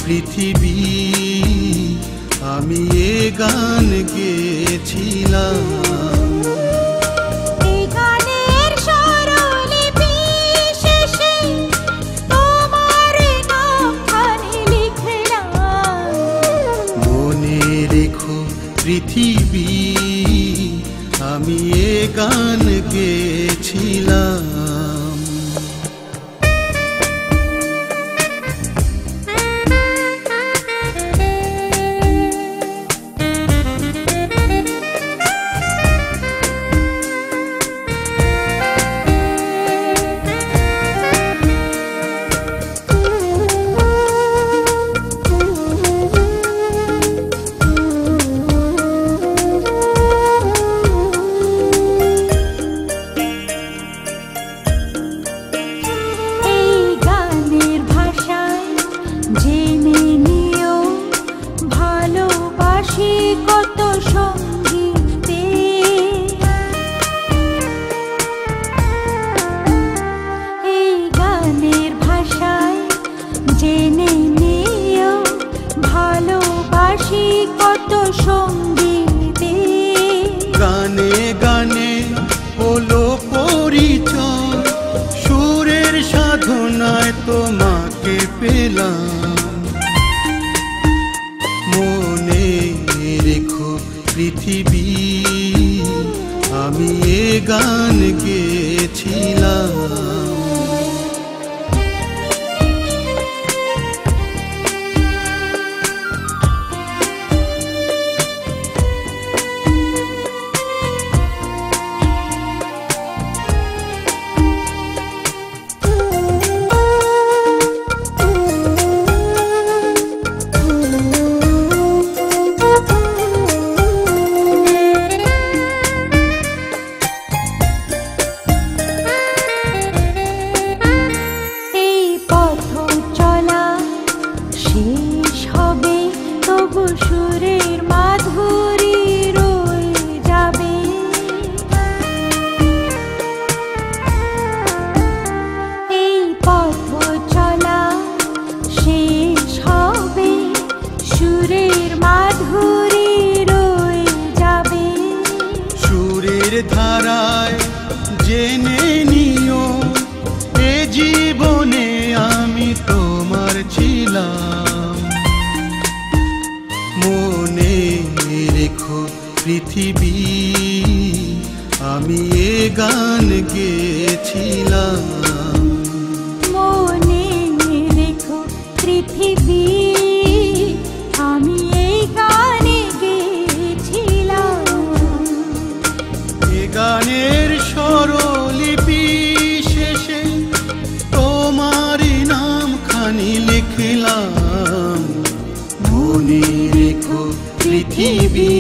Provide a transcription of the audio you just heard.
পৃথিবী আমি এ গান গেয়েছিলাম। এই গানের স্বরলিপি শেষে তোমার নামখানি লিখলাম। মনে রেখো পৃথিবী আমি এ গান গেয়েছিলাম। কত সঙ্গীতে এই গানের ভাষায় জেনে নিও ভালোবাসি কত সঙ্গীতে। গানে গানে হলো পরিচয়, সুরের সাধনায় তোমাকে পেলাম। মনে রেখো পৃথিবী আমি এ গান গেয়েছিলাম। সুরের মাধুরী রয়ে যাবে। এই পথ চলা শেষ হবে, সুরের মাধুরী রয়ে যাবে। সুরের ধারায় জেনে নিও এ জীবনে আমি তোমার ছিলাম। মনে রেখো পৃথিবী আমি এ গান গেয়েছিলাম। মনে রেখো পৃথিবী আমি এই গানে গেয়েছিলাম। এ গানের স্বরলিপি শেষে তোমার নামখানি লিখলাম। মনে রেখো পৃথিবী